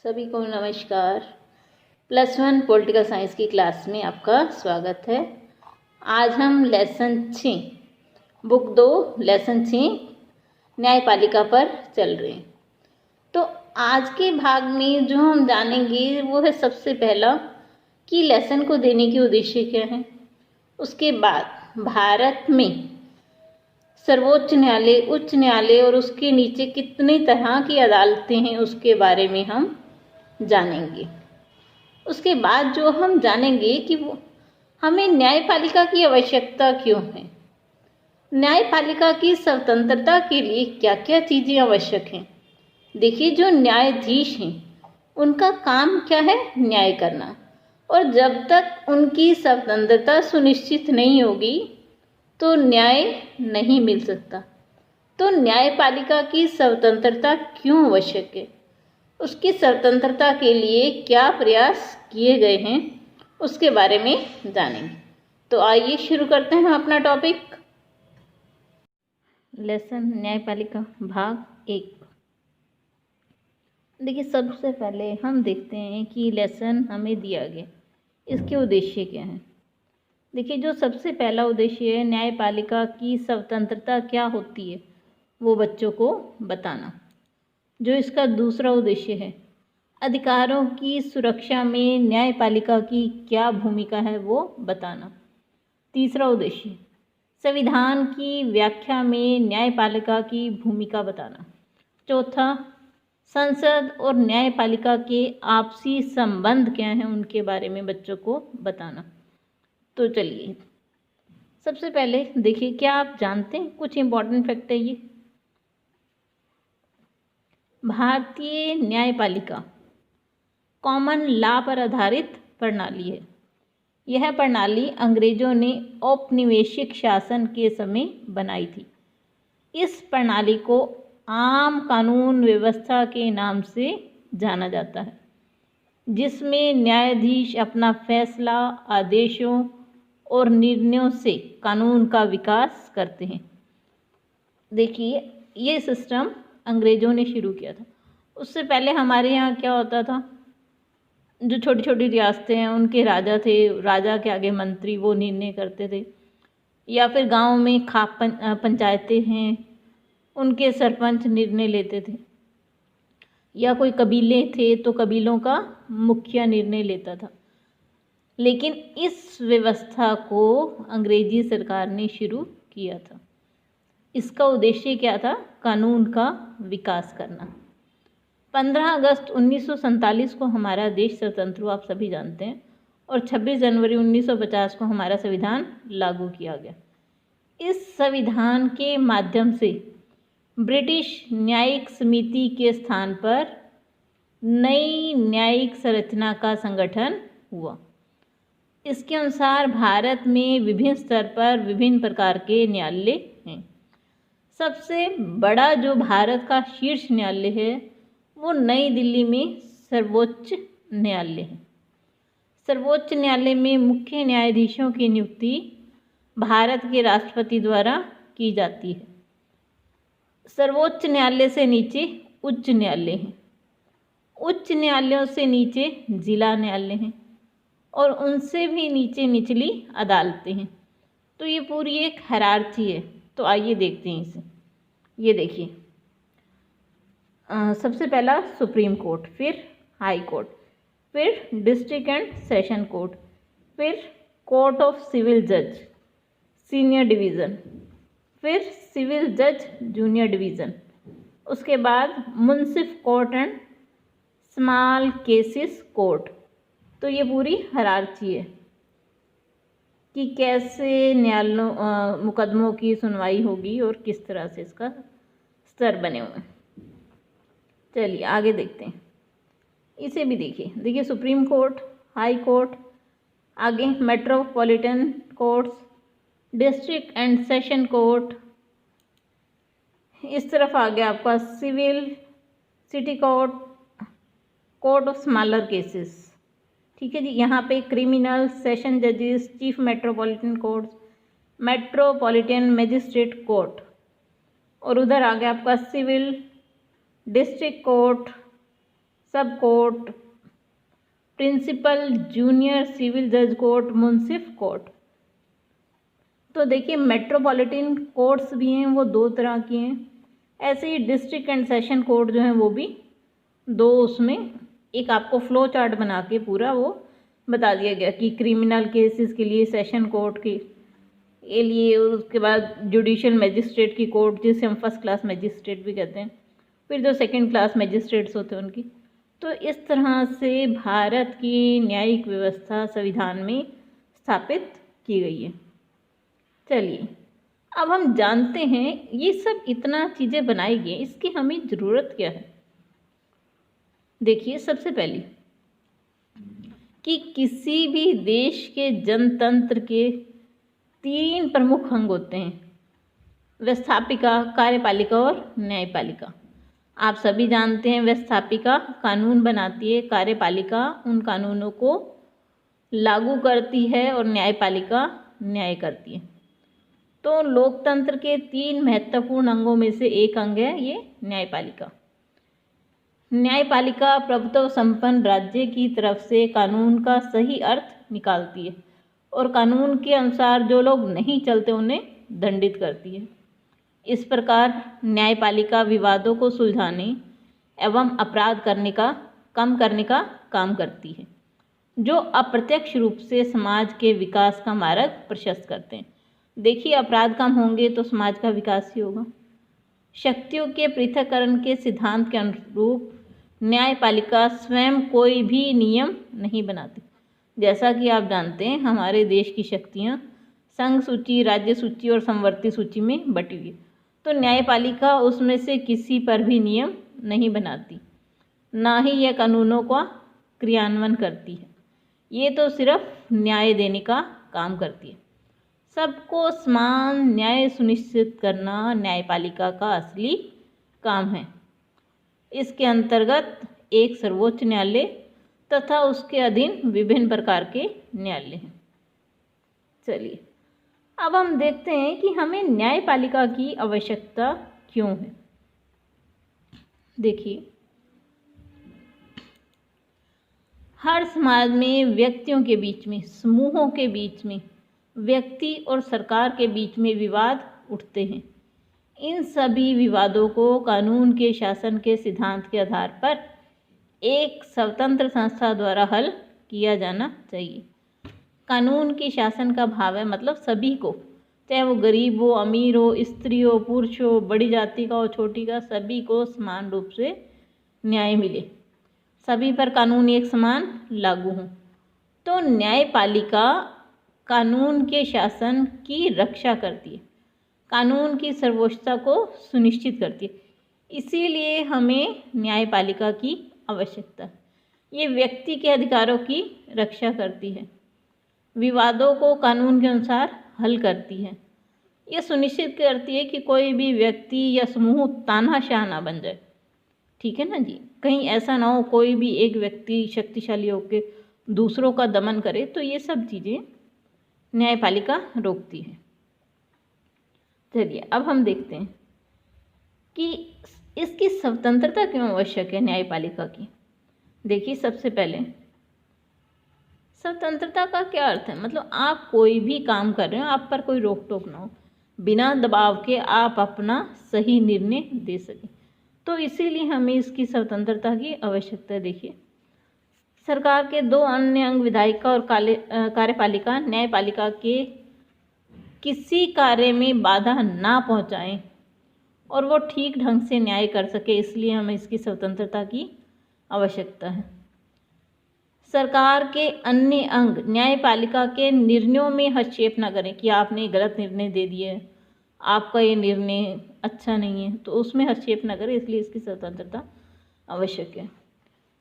सभी को नमस्कार। +1 पॉलिटिकल साइंस की क्लास में आपका स्वागत है। आज हम लेसन 6 बुक 2 लेसन 6 न्यायपालिका पर चल रहे हैं। तो आज के भाग में जो हम जानेंगे वो है सबसे पहला कि लेसन को देने के उद्देश्य क्या है। उसके बाद भारत में सर्वोच्च न्यायालय, उच्च न्यायालय और उसके नीचे कितनी तरह की अदालतें हैं उसके बारे में हम जानेंगे। उसके बाद जो हम जानेंगे कि वो हमें न्यायपालिका की आवश्यकता क्यों है, न्यायपालिका की स्वतंत्रता के लिए क्या क्या चीज़ें आवश्यक हैं। देखिए, जो न्यायाधीश हैं उनका काम क्या है, न्याय करना, और जब तक उनकी स्वतंत्रता सुनिश्चित नहीं होगी तो न्याय नहीं मिल सकता। तो न्यायपालिका की स्वतंत्रता क्यों आवश्यक है, उसकी स्वतंत्रता के लिए क्या प्रयास किए गए हैं उसके बारे में जानेंगे। तो आइए शुरू करते हैं अपना टॉपिक। लेसन न्यायपालिका भाग 1। देखिए, सबसे पहले हम देखते हैं कि लेसन हमें दिया गया, इसके उद्देश्य क्या हैं। देखिए, जो सबसे पहला उद्देश्य है न्यायपालिका की स्वतंत्रता क्या होती है वो बच्चों को बताना। जो इसका दूसरा उद्देश्य है अधिकारों की सुरक्षा में न्यायपालिका की क्या भूमिका है वो बताना। तीसरा उद्देश्य संविधान की व्याख्या में न्यायपालिका की भूमिका बताना। चौथा, संसद और न्यायपालिका के आपसी संबंध क्या हैं उनके बारे में बच्चों को बताना। तो चलिए, सबसे पहले देखिए, क्या आप जानते हैं कुछ इम्पोर्टेंट फैक्ट है ये। भारतीय न्यायपालिका कॉमन लॉ पर आधारित प्रणाली है। यह प्रणाली अंग्रेजों ने औपनिवेशिक शासन के समय बनाई थी। इस प्रणाली को आम कानून व्यवस्था के नाम से जाना जाता है, जिसमें न्यायाधीश अपना फैसला, आदेशों और निर्णयों से कानून का विकास करते हैं। देखिए, ये सिस्टम अंग्रेज़ों ने शुरू किया था। उससे पहले हमारे यहाँ क्या होता था, जो छोटी छोटी रियासतें हैं उनके राजा थे, राजा के आगे मंत्री वो निर्णय करते थे, या फिर गांव में पंचायतें हैं उनके सरपंच निर्णय लेते थे, या कोई कबीले थे तो कबीलों का मुखिया निर्णय लेता था। लेकिन इस व्यवस्था को अंग्रेजी सरकार ने शुरू किया था। इसका उद्देश्य क्या था, कानून का विकास करना। 15 अगस्त 1947 को हमारा देश स्वतंत्र हुआ, आप सभी जानते हैं, और 26 जनवरी 1950 को हमारा संविधान लागू किया गया। इस संविधान के माध्यम से ब्रिटिश न्यायिक समिति के स्थान पर नई न्यायिक संरचना का संगठन हुआ। इसके अनुसार भारत में विभिन्न स्तर पर विभिन्न प्रकार के न्यायालय हैं। सबसे बड़ा जो भारत का शीर्ष न्यायालय है वो नई दिल्ली में सर्वोच्च न्यायालय है। सर्वोच्च न्यायालय में मुख्य न्यायाधीशों की नियुक्ति भारत के राष्ट्रपति द्वारा की जाती है। सर्वोच्च न्यायालय से नीचे उच्च न्यायालय हैं, उच्च न्यायालयों से नीचे जिला न्यायालय हैं, और उनसे भी नीचे निचली अदालतें हैं। तो ये पूरी एक हायरार्की है। तो आइए देखते हैं इसे। ये देखिए, सबसे पहला सुप्रीम कोर्ट, फिर हाई कोर्ट, फिर डिस्ट्रिक्ट एंड सेशन कोर्ट, फिर कोर्ट ऑफ सिविल जज सीनियर डिवीज़न, फिर सिविल जज जूनियर डिवीज़न, उसके बाद मुंसिफ court and small cases court. तो ये पूरी हायरार्की है कि कैसे न्यायालयों मुकदमों की सुनवाई होगी और किस तरह से इसका स्तर बने हुए हैं। चलिए आगे देखते हैं, इसे भी देखिए सुप्रीम कोर्ट, हाई कोर्ट, आगे metropolitan courts, district and session court, इस तरफ आ गया आपका civil, city court, court of smaller cases. ठीक है जी, यहाँ पे क्रिमिनल, सेशन जजेस, chief metropolitan courts, metropolitan magistrate court, और उधर आ गया आपका civil, district court, sub court, principal, junior civil जज कोर्ट, मुंसिफ कोर्ट। तो देखिए मेट्रोपॉलिटन कोर्ट्स भी हैं, वो 2 तरह की हैं। ऐसे ही डिस्ट्रिक्ट एंड सेशन कोर्ट जो हैं वो भी 2, उसमें एक आपको फ्लो चार्ट बना के पूरा वो बता दिया गया कि क्रिमिनल केसेस के लिए सेशन कोर्ट के लिए, उसके बाद जुडिशियल मजिस्ट्रेट की कोर्ट जिसे हम फर्स्ट क्लास मजिस्ट्रेट भी कहते हैं, फिर जो सेकंड क्लास मजिस्ट्रेट्स होते हैं उनकी। तो इस तरह से भारत की न्यायिक व्यवस्था संविधान में स्थापित की गई है। चलिए अब हम जानते हैं ये सब इतना चीज़ें बनाई गई, इसकी हमें ज़रूरत क्या है। देखिए सबसे पहले कि किसी भी देश के जनतंत्र के 3 प्रमुख अंग होते हैं, व्यवस्थापिका, कार्यपालिका और न्यायपालिका। आप सभी जानते हैं व्यवस्थापिका कानून बनाती है, कार्यपालिका उन कानूनों को लागू करती है और न्यायपालिका न्याय करती है। तो लोकतंत्र के 3 महत्वपूर्ण अंगों में से एक अंग है ये न्यायपालिका। न्यायपालिका प्रभुत्व संपन्न राज्य की तरफ से कानून का सही अर्थ निकालती है और कानून के अनुसार जो लोग नहीं चलते उन्हें दंडित करती है। इस प्रकार न्यायपालिका विवादों को सुलझाने एवं अपराध कम करने का काम करती है, जो अप्रत्यक्ष रूप से समाज के विकास का मार्ग प्रशस्त करते हैं। देखिए अपराध कम होंगे तो समाज का विकास ही होगा। शक्तियों के पृथक्करण के सिद्धांत के अनुरूप न्यायपालिका स्वयं कोई भी नियम नहीं बनाती। जैसा कि आप जानते हैं हमारे देश की शक्तियाँ संघ सूची, राज्य सूची और समवर्ती सूची में बटी हुई है। तो न्यायपालिका उसमें से किसी पर भी नियम नहीं बनाती, ना ही यह कानूनों का क्रियान्वयन करती है। ये तो सिर्फ न्याय देने का काम करती है। सबको समान न्याय सुनिश्चित करना न्यायपालिका का असली काम है। इसके अंतर्गत एक सर्वोच्च न्यायालय तथा उसके अधीन विभिन्न प्रकार के न्यायालय हैं। चलिए अब हम देखते हैं कि हमें न्यायपालिका की आवश्यकता क्यों है। देखिए हर समाज में व्यक्तियों के बीच में, समूहों के बीच में, व्यक्ति और सरकार के बीच में विवाद उठते हैं। इन सभी विवादों को कानून के शासन के सिद्धांत के आधार पर एक स्वतंत्र संस्था द्वारा हल किया जाना चाहिए। कानून के शासन का भाव है मतलब सभी को, चाहे वो गरीब हो, अमीर हो, स्त्री हो, पुरुष हो, बड़ी जाति का हो, छोटी का, सभी को समान रूप से न्याय मिले, सभी पर कानून एक समान लागू हों। तो न्यायपालिका कानून के शासन की रक्षा करती है, कानून की सर्वोच्चता को सुनिश्चित करती है। इसीलिए हमें न्यायपालिका की आवश्यकता है। ये व्यक्ति के अधिकारों की रक्षा करती है, विवादों को कानून के अनुसार हल करती है। ये सुनिश्चित करती है कि कोई भी व्यक्ति या समूह तानाशाह ना बन जाए। ठीक है ना जी, कहीं ऐसा ना हो कोई भी एक व्यक्ति शक्तिशाली होकर दूसरों का दमन करे। तो ये सब चीज़ें न्यायपालिका रोकती है। चलिए अब हम देखते हैं कि इसकी स्वतंत्रता क्यों आवश्यक है न्यायपालिका की। देखिए सबसे पहले स्वतंत्रता का क्या अर्थ है, मतलब आप कोई भी काम कर रहे हो, आप पर कोई रोक टोक ना हो, बिना दबाव के आप अपना सही निर्णय दे सकें। तो इसीलिए हमें इसकी स्वतंत्रता की आवश्यकता है। देखिए सरकार के 2 अन्य अंग विधायिका और कार्यपालिका न्यायपालिका के किसी कार्य में बाधा ना पहुंचाएं और वो ठीक ढंग से न्याय कर सके, इसलिए हमें इसकी स्वतंत्रता की आवश्यकता है। सरकार के अन्य अंग न्यायपालिका के निर्णयों में हस्तक्षेप न करें कि आपने गलत निर्णय दे दिए, आपका ये निर्णय अच्छा नहीं है, तो उसमें हस्तक्षेप न करें, इसलिए इसकी स्वतंत्रता आवश्यक है।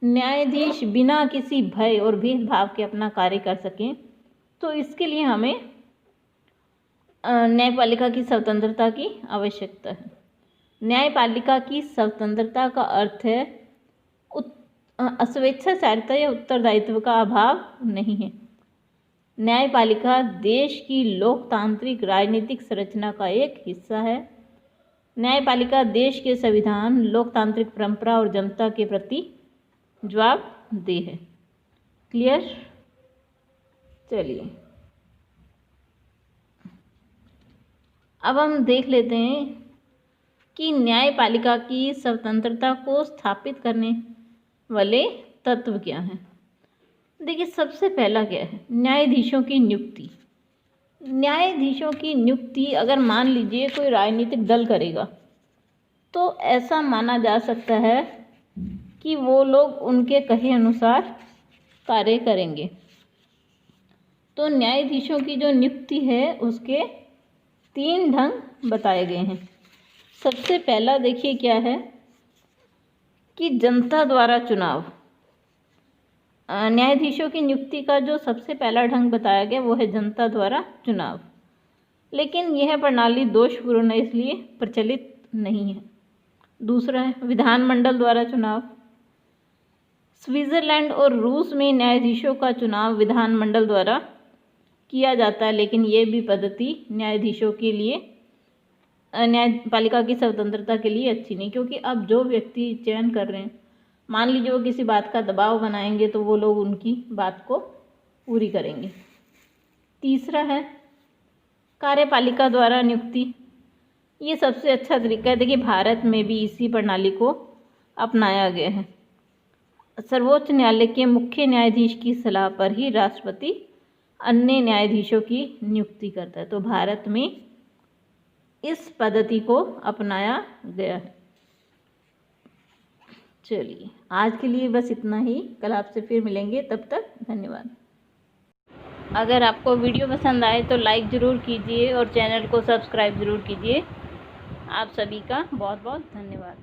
न्यायाधीश बिना किसी भय और भेदभाव के अपना कार्य कर सकें, तो इसके लिए हमें न्यायपालिका की स्वतंत्रता की आवश्यकता है। न्यायपालिका की स्वतंत्रता का अर्थ है स्वेच्छाचारिता या उत्तरदायित्व का अभाव नहीं है। न्यायपालिका देश की लोकतांत्रिक राजनीतिक संरचना का एक हिस्सा है। न्यायपालिका देश के संविधान, लोकतांत्रिक परंपरा और जनता के प्रति जवाबदेह है। क्लियर? चलिए अब हम देख लेते हैं कि न्यायपालिका की स्वतंत्रता को स्थापित करने वाले तत्व क्या हैं। देखिए, सबसे पहला क्या है, न्यायाधीशों की नियुक्ति। न्यायाधीशों की नियुक्ति अगर मान लीजिए कोई राजनीतिक दल करेगा तो ऐसा माना जा सकता है कि वो लोग उनके कहे अनुसार कार्य करेंगे। तो न्यायाधीशों की जो नियुक्ति है उसके 3 ढंग बताए गए हैं। सबसे पहला देखिए क्या है कि जनता द्वारा चुनाव। न्यायाधीशों की नियुक्ति का जो सबसे पहला ढंग बताया गया वो है जनता द्वारा चुनाव, लेकिन यह प्रणाली दोषपूर्ण है इसलिए प्रचलित नहीं है। दूसरा है विधानमंडल द्वारा चुनाव। स्विट्ज़रलैंड और रूस में न्यायाधीशों का चुनाव विधानमंडल द्वारा किया जाता है, लेकिन ये भी पद्धति न्यायाधीशों के लिए, न्यायपालिका की स्वतंत्रता के लिए अच्छी नहीं, क्योंकि अब जो व्यक्ति चयन कर रहे हैं, मान लीजिए वो किसी बात का दबाव बनाएंगे तो वो लोग उनकी बात को पूरी करेंगे। तीसरा है कार्यपालिका द्वारा नियुक्ति। ये सबसे अच्छा तरीका है। देखिए, भारत में भी इसी प्रणाली को अपनाया गया है। सर्वोच्च न्यायालय के मुख्य न्यायाधीश की सलाह पर ही राष्ट्रपति अन्य न्यायाधीशों की नियुक्ति करता है। तो भारत में इस पद्धति को अपनाया गया है। चलिए, आज के लिए बस इतना ही। कल आपसे फिर मिलेंगे, तब तक धन्यवाद। अगर आपको वीडियो पसंद आए तो लाइक ज़रूर कीजिए और चैनल को सब्सक्राइब ज़रूर कीजिए। आप सभी का बहुत बहुत धन्यवाद।